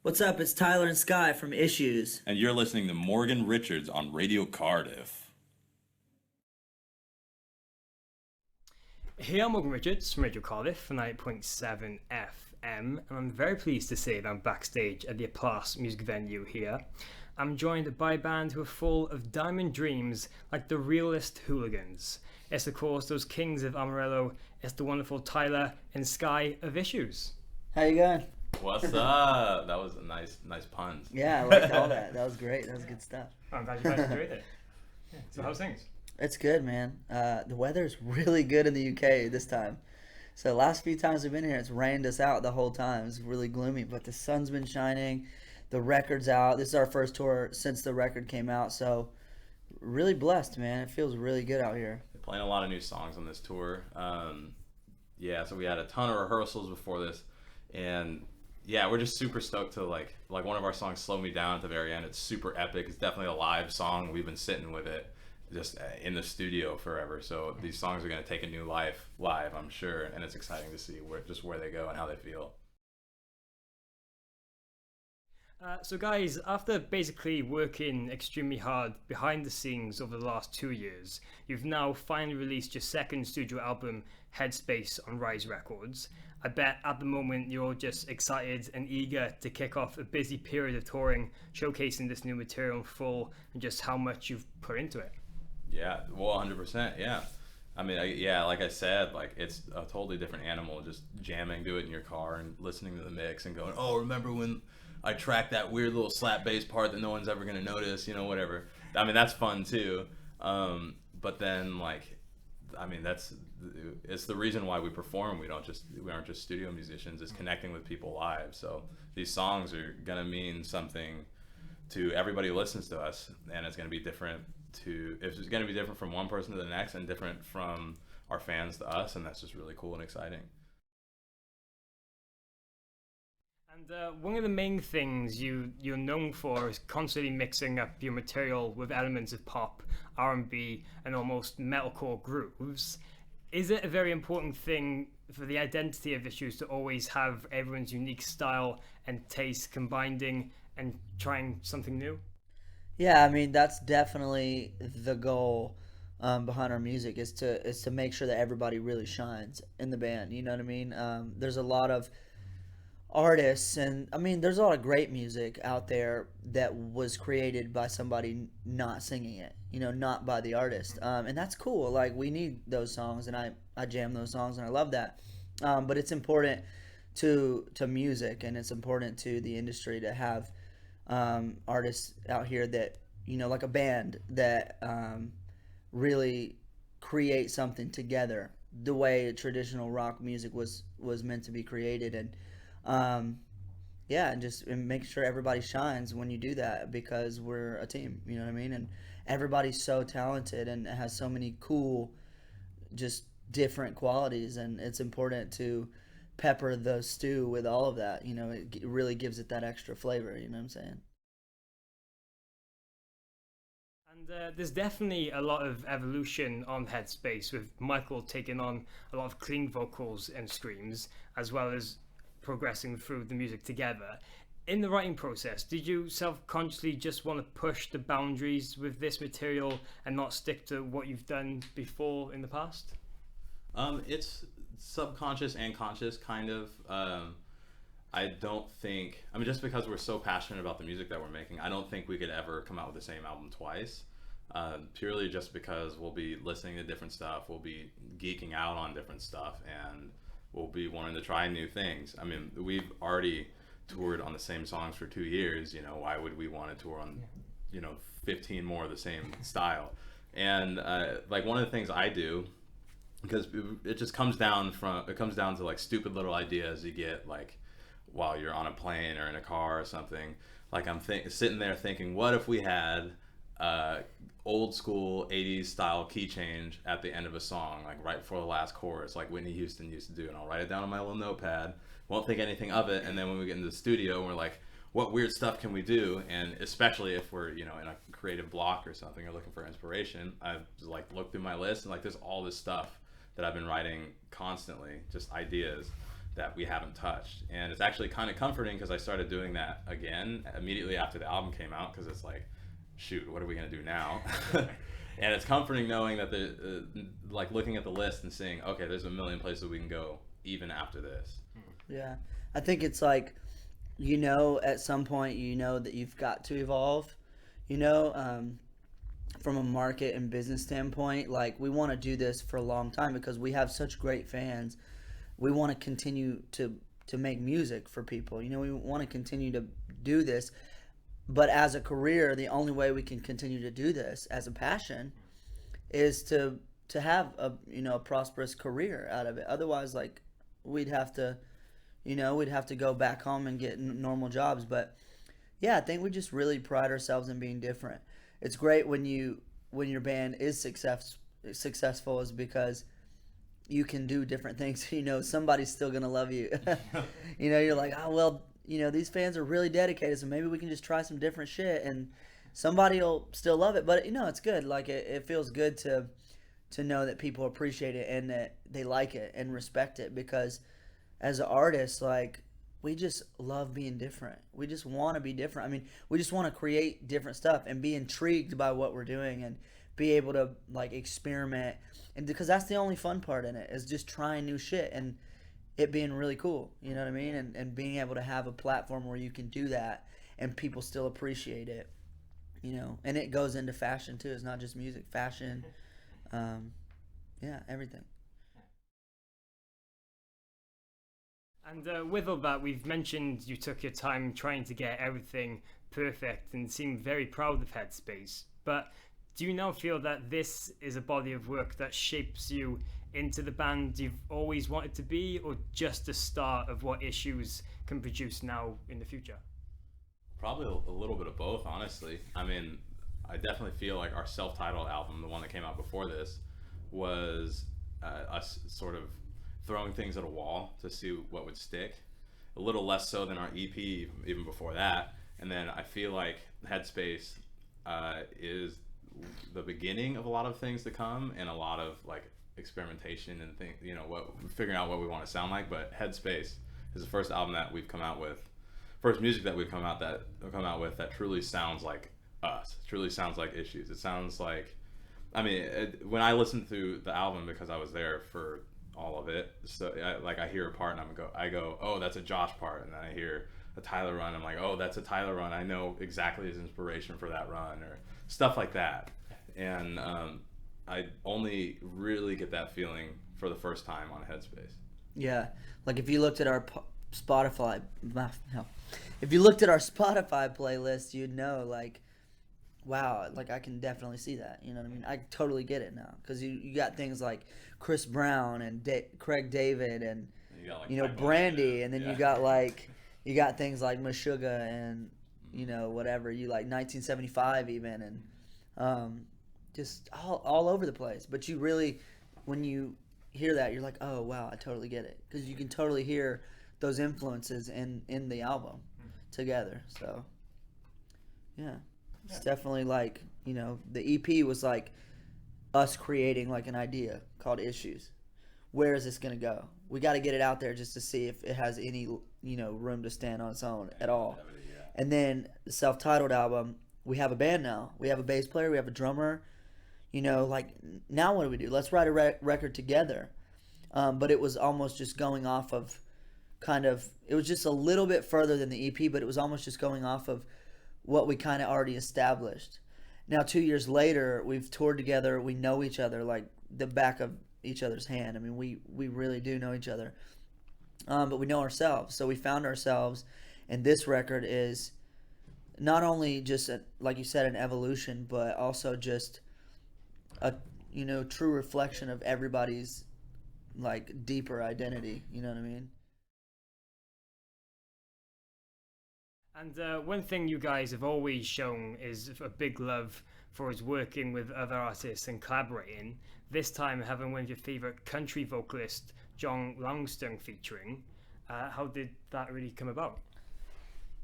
What's up? It's Tyler and Sky from Issues. And you're listening to Morgan Richards on Radio Cardiff. Hey, I'm Morgan Richards from Radio Cardiff, 98.7 FM, and I'm very pleased to say that I'm backstage at the Applause music venue here. I'm joined by a band who are full of diamond dreams like the realest hooligans. It's of course those kings of Amarillo. It's the wonderful Tyler and Sky of Issues. How you going? What's up? That was a nice puns. Yeah, I liked all that. That was great. That was good stuff. I'm glad you guys enjoyed it. Yeah. So how's things? It's good, man. The weather's really good in the UK this time. So last few times we've been here, it's rained us out the whole time. It's really gloomy, but the sun's been shining. The record's out. This is our first tour since the record came out, so really blessed, man. It feels really good out here. They're playing a lot of new songs on this tour. So we had a ton of rehearsals before this, and yeah, we're just super stoked to like one of our songs, "Slow Me Down" at the very end. It's super epic. It's definitely a live song. We've been sitting with it just in the studio forever. So these songs are going to take a new life live, I'm sure, and it's exciting to see where they go and how they feel. So guys, after basically working extremely hard behind the scenes over the last 2 years, you've now finally released your second studio album, Headspace, on Rise Records. I bet at the moment you're all just excited and eager to kick off a busy period of touring, showcasing this new material in full and just how much you've put into it. Yeah, well, 100%, yeah. I mean, like I said, like it's a totally different animal just jamming to it in your car and listening to the mix and going, oh, remember when I tracked that weird little slap bass part that no one's ever going to notice, whatever. I mean, that's fun too. But then it's the reason why we perform. We aren't just studio musicians. It's connecting with people live. So these songs are going to mean something to everybody who listens to us, and it's going to be different from one person to the next and different from our fans to us, and that's just really cool and exciting. And one of the main things you're known for is constantly mixing up your material with elements of pop, R&B, and almost metalcore grooves. Is it a very important thing for the identity of Issues to always have everyone's unique style and taste combining and trying something new? Yeah, I mean that's definitely the goal behind our music is to make sure that everybody really shines in the band. You know what I mean? There's a lot of artists, and I mean there's a lot of great music out there that was created by somebody not singing it, not by the artist, and that's cool. Like we need those songs, and I jam those songs, and I love that. But it's important to music, and it's important to the industry to have artists out here that like a band that really create something together the way traditional rock music was meant to be created. And and make sure everybody shines when you do that, because we're a team, you know what I mean? And everybody's so talented and has so many cool, just different qualities, and it's important to pepper the stew with all of that. It really gives it that extra flavor, you know what I'm saying? And there's definitely a lot of evolution on Headspace, with Michael taking on a lot of clean vocals and screams, as well as progressing through the music together. In the writing process, did you self-consciously just want to push the boundaries with this material and not stick to what you've done before in the past? It's subconscious and conscious, kind of. I don't think, just because we're so passionate about the music that we're making, I don't think we could ever come out with the same album twice. Purely just because we'll be listening to different stuff, we'll be geeking out on different stuff, and we'll be wanting to try new things. We've already toured on the same songs for 2 years. Why would we want to tour on 15 more of the same style? And one of the things I do, because it just comes down to like stupid little ideas you get like while you're on a plane or in a car or something. Like I'm sitting there thinking, what if we had old school 80s style key change at the end of a song, like right before the last chorus, like Whitney Houston used to do, and I'll write it down on my little notepad, won't think anything of it, and then when we get into the studio, we're like, what weird stuff can we do? And especially if we're in a creative block or something, or looking for inspiration, I just look through my list, and there's all this stuff that I've been writing constantly, just ideas. that we haven't touched. And it's actually kind of comforting because I started doing that again immediately after the album came out, because it's like, shoot, what are we going to do now? And it's comforting knowing that like looking at the list and seeing, okay, there's a million places we can go even after this. Yeah, I think it's like, you know, at some point, you know that you've got to evolve, you know, from a market and business standpoint. Like, we want to do this for a long time because we have such great fans. We want to continue to make music for people. You know, we want to continue to do this. But as a career, the only way we can continue to do this as a passion is to have a, you know, a prosperous career out of it. Otherwise, like, we'd have to go back home and get normal jobs. But yeah, I think we just really pride ourselves in being different. It's great when your band is successful, is because you can do different things. You know, somebody's still gonna love you. You know, you're like, oh well, you know, these fans are really dedicated, so maybe we can just try some different shit, and somebody will still love it. But you know, it's good. Like, it feels good to know that people appreciate it and that they like it and respect it, because as an artist, like, we just love being different. We just want to be different. I mean, we just want to create different stuff and be intrigued by what we're doing and be able to, like, experiment. And because that's the only fun part in it, is just trying new shit and it being really cool. You know what I mean? And being able to have a platform where you can do that and people still appreciate it. You know, and it goes into fashion too. It's not just music, fashion, yeah, everything. And with all that, we've mentioned you took your time trying to get everything perfect and seem very proud of Headspace. But do you now feel that this is a body of work that shapes you into the band you've always wanted to be, or just the start of what Issues can produce now in the future? Probably a little bit of both, honestly. I mean, I definitely feel like our self-titled album, the one that came out before this, was us sort of throwing things at a wall to see what would stick. A little less so than our EP, even before that. And then I feel like Headspace is the beginning of a lot of things to come, and a lot of, like, experimentation and you know, figuring out what we want to sound like. But Headspace is the first album that we've come out with, first music that we've come out with that truly sounds like us, truly sounds like Issues. It sounds like, I mean, when I listened through the album, because I was there for all of it, so I hear a part and I go, oh, that's a Josh part, and then I hear a Tyler run, I'm like, oh, that's a Tyler run, I know exactly his inspiration for that run, or stuff like that. And I only really get that feeling for the first time on Headspace. Yeah, like, if you looked at our Spotify, no, if you looked at our Spotify playlist, you'd know, like, wow, like, I can definitely see that. You know what I mean? I totally get it now, because you got things like Chris Brown and Craig David and you got, like, you know, Brandy, and then you got things like Meshuggah and, you know, whatever, you like 1975 even, and just all over the place. But you really, when you hear that, you're like, oh wow, I totally get it, because you can totally hear those influences in the album together. So yeah, it's definitely like, you know, the EP was like us creating like an idea called Issues. Where is this gonna go? We got to get it out there just to see if it has any, you know, room to stand on its own at all. And then the self-titled album, we have a band now. We have a bass player, we have a drummer. You know, like, now what do? Let's write a record together. But it was almost just going off of it was just a little bit further than the EP, but it was almost just going off of what we kind of already established. Now, 2 years later, we've toured together. We know each other like the back of each other's hand. I mean, we really do know each other. But we know ourselves. So we found ourselves, and this record is not only just, like you said, an evolution, but also just a, you know, true reflection of everybody's, like, deeper identity. You know what I mean? And one thing you guys have always shown is a big love for us working with other artists and collaborating. This time having one of your favorite country vocalist, John Longstone, featuring. How did that really come about?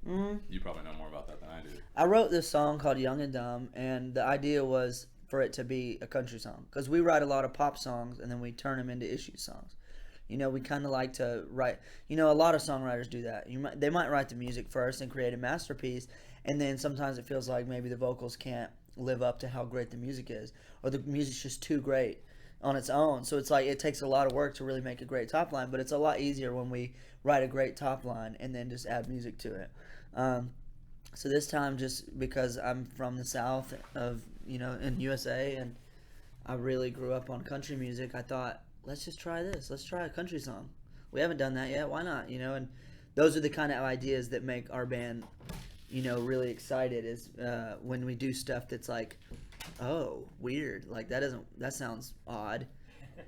You probably know more about that than I do. I wrote this song called Young and Dumb, and the idea was for it to be a country song, because we write a lot of pop songs and then we turn them into Issue songs. You know, we kind of like to write. You know, a lot of songwriters do that. They might write the music first and create a masterpiece, and then sometimes it feels like maybe the vocals can't live up to how great the music is, or the music's just too great on its own. So it's like it takes a lot of work to really make a great top line, but it's a lot easier when we write a great top line and then just add music to it. So this time, just because I'm from the South of, you know, in USA, and I really grew up on country music, I thought, let's just try this. Let's try a country song. We haven't done that yet. Why not? You know, and those are the kind of ideas that make our band, you know, really excited, is when we do stuff that's like, oh, weird. Like, that sounds odd.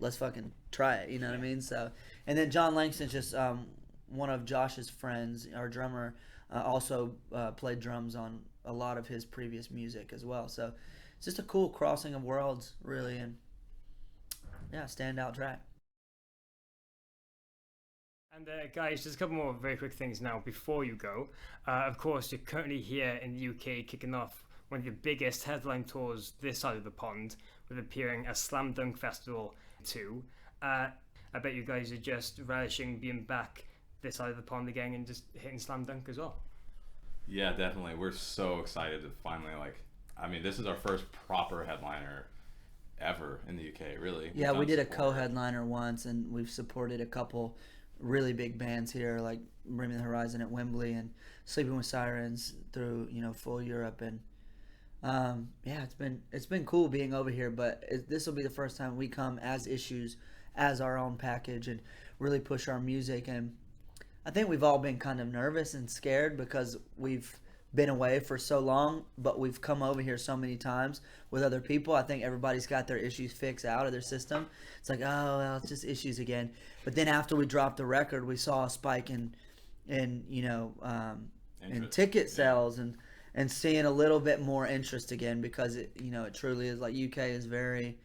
Let's fucking try it. You know what I mean? So, and then John Langston's just one of Josh's friends, our drummer, also played drums on a lot of his previous music as well. So it's just a cool crossing of worlds, really, and yeah, standout track. And guys, just a couple more very quick things now before you go. Of course, you're currently here in the UK kicking off one of the biggest headline tours this side of the pond, with appearing at Slam Dunk Festival 2. I bet you guys are just relishing being back this side of the pond again and just hitting Slam Dunk as well. Yeah, definitely. We're so excited to finally, like, I mean, this is our first proper headliner ever in the UK, really. Yeah, we did a co-headliner once, and we've supported a couple really big bands here, like Bring Me the Horizon at Wembley and Sleeping with Sirens through, you know, full Europe. And yeah, it's been cool being over here, but this will be the first time we come as Issues, as our own package, and really push our music. And I think we've all been kind of nervous and scared because we've been away for so long, but we've come over here so many times with other people. I think everybody's got their issues fixed out of their system. It's like, oh, well, it's just Issues again. But then after we dropped the record, we saw a spike in you know, in ticket sales, and seeing a little bit more interest again, because it, you know, it truly is, like, UK is very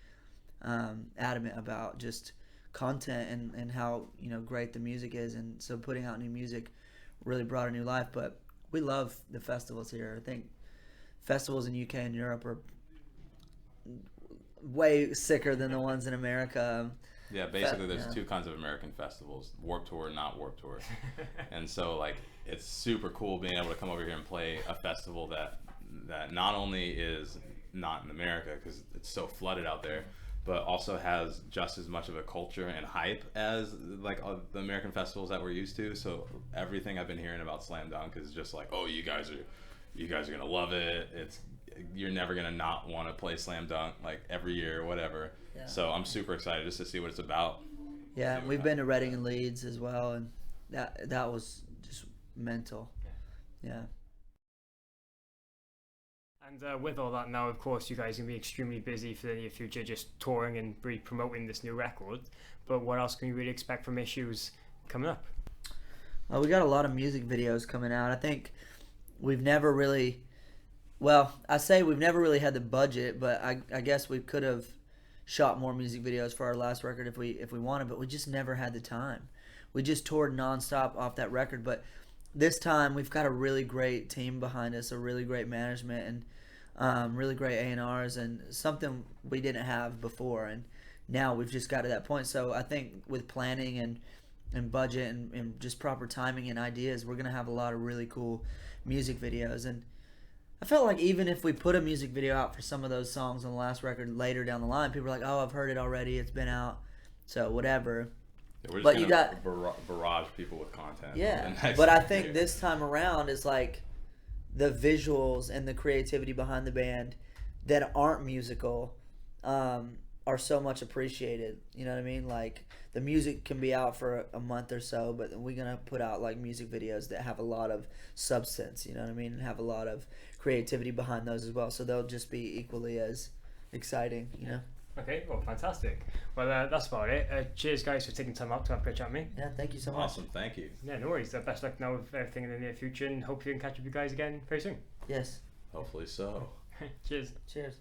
adamant about just content and how, you know, great the music is, and so putting out new music really brought a new life. But we love the festivals here. I think festivals in UK and Europe are way sicker than the ones in America. Yeah, basically there's two kinds of American festivals: Warped Tour, not Warped Tour. And so, like, it's super cool being able to come over here and play a festival that not only is not in America because it's so flooded out there, but also has just as much of a culture and hype as, like, the American festivals that we're used to. So everything I've been hearing about Slam Dunk is just like, oh, you guys are gonna love it. You're never gonna not want to play Slam Dunk, like, every year or whatever. Yeah. So I'm super excited just to see what it's about. Yeah, we've been to Reading and Leeds as well, and that was just mental. Yeah. And with all that now, of course, you guys are going to be extremely busy for the near future, just touring and really promoting this new record. But what else can we really expect from Issues coming up? Well, we got a lot of music videos coming out. I think we've never really, well, I say we've never really had the budget, but I guess we could have shot more music videos for our last record if we wanted, but we just never had the time. We just toured nonstop off that record, but this time we've got a really great team behind us, a really great management, and really great A&Rs, and something we didn't have before, and now we've just got to that point. So I think with planning and budget and just proper timing and ideas, we're going to have a lot of really cool music videos. And I felt like even if we put a music video out for some of those songs on the last record later down the line, people are like, oh, I've heard it already, it's been out, so whatever. Yeah, we're just gonna barrage people with content. Yeah, but I think this time around is like the visuals and the creativity behind the band that aren't musical are so much appreciated. You know what I mean? Like, the music can be out for a month or so, but we're gonna put out, like, music videos that have a lot of substance. You know what I mean? And have a lot of creativity behind those as well. So they'll just be equally as exciting. You know? Okay, well, fantastic. Well, that's about it. Cheers, guys, for taking time out to have a great chat with me. Yeah, thank you so much. Awesome, thank you. Yeah, no worries. Best luck now with everything in the near future, and hope you can catch up with you guys again very soon. Yes. Hopefully so. Cheers. Cheers.